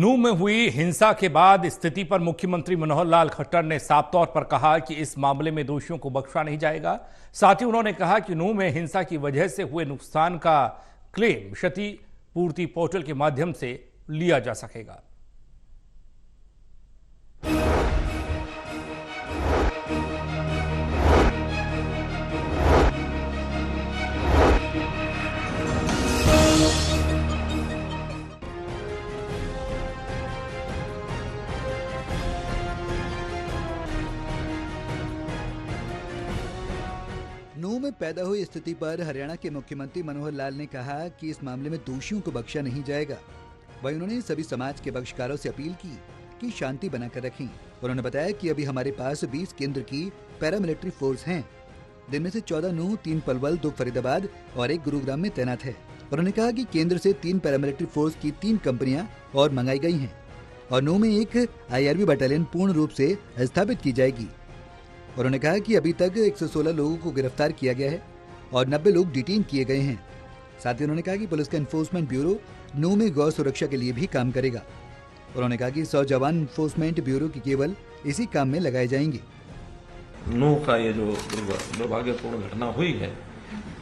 नूंह में हुई हिंसा के बाद स्थिति पर मुख्यमंत्री मनोहर लाल खट्टर ने साफ तौर पर कहा कि इस मामले में दोषियों को बख्शा नहीं जाएगा। साथ ही उन्होंने कहा कि नूंह में हिंसा की वजह से हुए नुकसान का क्लेम क्षतिपूर्ति पोर्टल के माध्यम से लिया जा सकेगा। नूंह में पैदा हुई स्थिति पर हरियाणा के मुख्यमंत्री मनोहर लाल ने कहा कि इस मामले में दोषियों को बख्शा नहीं जाएगा। वहीं उन्होंने सभी समाज के बख्शकारों से अपील की कि शांति बनाकर रखें। उन्होंने बताया कि अभी हमारे पास 20 केंद्र की पैरामिलिट्री फोर्स हैं, जिनमें से 14 नूंह, 3 पलवल, 2 फरीदाबाद और 1 गुरुग्राम में तैनात है। उन्होंने कहा कि केंद्र से 3 पैरामिलिट्री फोर्स की 3 कंपनियां और मंगाई गई हैं और नूंह में एक IRB बटालियन पूर्ण रूप से स्थापित की जाएगी। उन्होंने कहा कि अभी तक 116 लोगों को गिरफ्तार किया गया है और 90 लोग डिटेन किए गए हैं। साथ ही उन्होंने कहा कि पुलिस का एनफोर्समेंट ब्यूरो नूंह में गौ सुरक्षा के लिए भी काम करेगा। उन्होंने कहा कि 100 जवान एनफोर्समेंट ब्यूरो की केवल इसी काम में लगाए जाएंगे। नूंह का ये जो दुर्भाग्यपूर्ण घटना हुई है,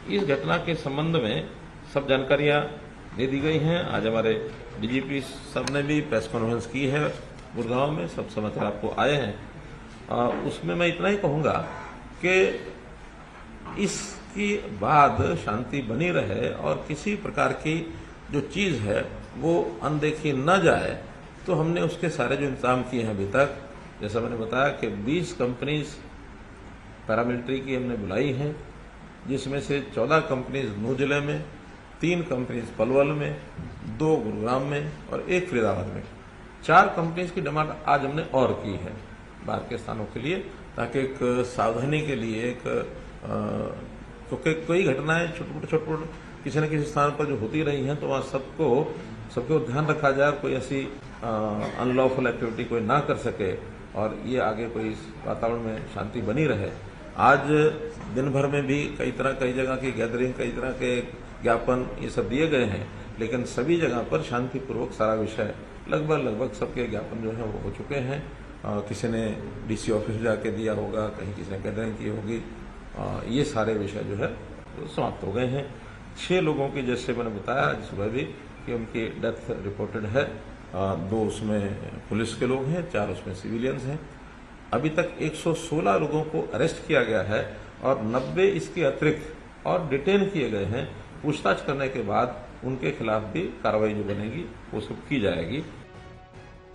इस घटना के संबंध में सब जानकारियां दे दी गई हैं। आज हमारे DGP साहब ने भी प्रेस कॉन्फ्रेंस की है गुड़गांव में, सब समाचार आपको आए हैं। उसमें मैं इतना ही कहूंगा कि इसके बाद शांति बनी रहे और किसी प्रकार की जो चीज है वो अनदेखी न जाए, तो हमने उसके सारे जो इंतजाम किए हैं अभी तक, जैसा मैंने बताया कि 20 कंपनीज पैरामिलिट्री की हमने बुलाई हैं, जिसमें से 14 कंपनीज नूंह जिले में, 3 कंपनीज पलवल में, 2 गुरुग्राम में और 1 फरीदाबाद में। 4 कंपनीज की डिमांड आज हमने और की है बाहर के स्थानों के लिए, ताकि एक सावधानी के लिए क्योंकि कोई घटनाएं छोट किसी न किसी स्थान पर जो होती रही हैं, तो वहाँ सबको ध्यान रखा जाए, कोई ऐसी अनलॉफुल एक्टिविटी कोई ना कर सके और ये आगे कोई इस वातावरण में शांति बनी रहे। आज दिन भर में भी कई जगह की गैदरिंग, कई तरह के ज्ञापन ये सब दिए गए हैं, लेकिन सभी जगह पर शांतिपूर्वक सारा विषय लगभग सबके ज्ञापन जो है वो हो चुके हैं। किसी ने DC ऑफिस जाके दिया होगा, कहीं किसी ने गैदरिंग की होगी, ये सारे विषय जो है तो समाप्त हो गए हैं। 6 लोगों की, जैसे मैंने बताया आज सुबह भी, कि उनकी डेथ रिपोर्टेड है। 2 उसमें पुलिस के लोग हैं, 4 उसमें सिविलियंस हैं। अभी तक 116 लोगों को अरेस्ट किया गया है और 90 इसके अतिरिक्त और डिटेन किए गए हैं। पूछताछ करने के बाद उनके खिलाफ भी कार्रवाई जो बनेगी वो सब की जाएगी।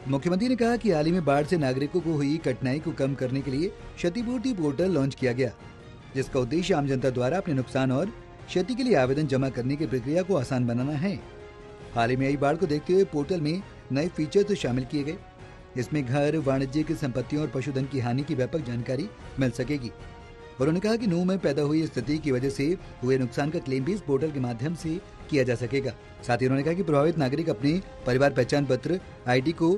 मुख्यमंत्री ने कहा कि हाल ही में बाढ़ से नागरिकों को हुई कठिनाई को कम करने के लिए क्षतिपूर्ति पोर्टल लॉन्च किया गया, जिसका उद्देश्य आम जनता द्वारा अपने नुकसान और क्षति के लिए आवेदन जमा करने की प्रक्रिया को आसान बनाना है। हाल ही में आई बाढ़ को देखते हुए पोर्टल में नए फीचर्स शामिल किए गए। इसमें घर, वाणिज्यिक संपत्तियों और पशुधन की हानि की व्यापक जानकारी मिल सकेगी। उन्होंने कहा कि नूंह में पैदा हुई स्थिति की वजह से हुए नुकसान का क्लेम भी इस पोर्टल के माध्यम से किया जा सकेगा। साथ ही उन्होंने कहा कि प्रभावित नागरिक अपने परिवार पहचान पत्र ID को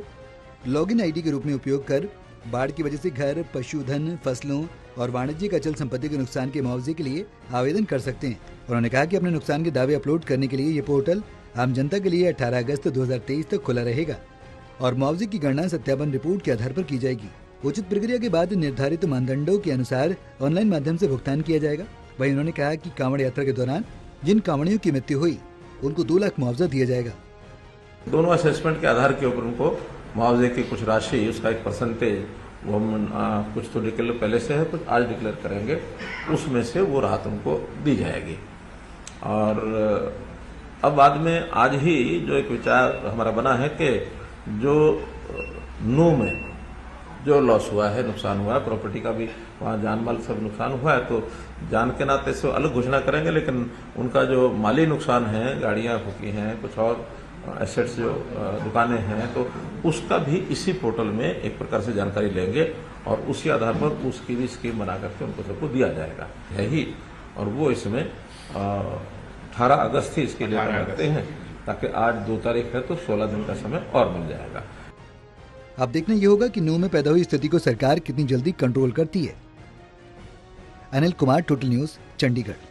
लॉगिन ID के रूप में उपयोग कर बाढ़ की वजह से घर, पशुधन, फसलों और वाणिज्यिक अचल संपत्ति के नुकसान के मुआवजे के लिए आवेदन कर सकते हैं। उन्होंने कहा कि अपने नुकसान के दावे अपलोड करने के लिए ये पोर्टल आम जनता के लिए 18 अगस्त 2023 तक खुला रहेगा और मुआवजे की गणना सत्यापन रिपोर्ट के आधार पर की जाएगी। उचित प्रक्रिया के बाद निर्धारित मानदंडों के अनुसार ऑनलाइन माध्यम से भुगतान किया जाएगा। वहीं उन्होंने कहा कि कांवड़ यात्रा के दौरान जिन कांवड़ियों की मृत्यु हुई उनको 2 लाख मुआवजा दिया जाएगा। दोनों असेसमेंट के आधार के ऊपर उनको मुआवजे की कुछ राशि, उसका एक परसेंटेज, वो हम कुछ तो डिक्लेयर पहले से है, कुछ आज डिक्लेयर करेंगे, उसमें से वो राहत उनको दी जाएगी। और अब बाद में आज ही जो एक विचार हमारा बना है कि जो नूंह में जो लॉस हुआ है, नुकसान हुआ है, प्रॉपर्टी का भी वहाँ जान माल सब नुकसान हुआ है, तो जान के नाते से अलग घोषणा करेंगे, लेकिन उनका जो माली नुकसान है, गाड़ियाँ फूकी हैं, कुछ और एसेट्स जो दुकानें हैं, तो उसका भी इसी पोर्टल में एक प्रकार से जानकारी लेंगे और उसी आधार पर उसकी भी स्कीम बना करके उनको सबको दिया जाएगा है ही। और वो इसमें 18 अगस्त ही इसके लिए रखते हैं, ताकि आज 2 तारीख है तो 16 दिन का समय और मिल जाएगा। अब देखना ये होगा कि नूंह में पैदा हुई स्थिति को सरकार कितनी जल्दी कंट्रोल करती है। Anil Kumar, total news, Chandigarh.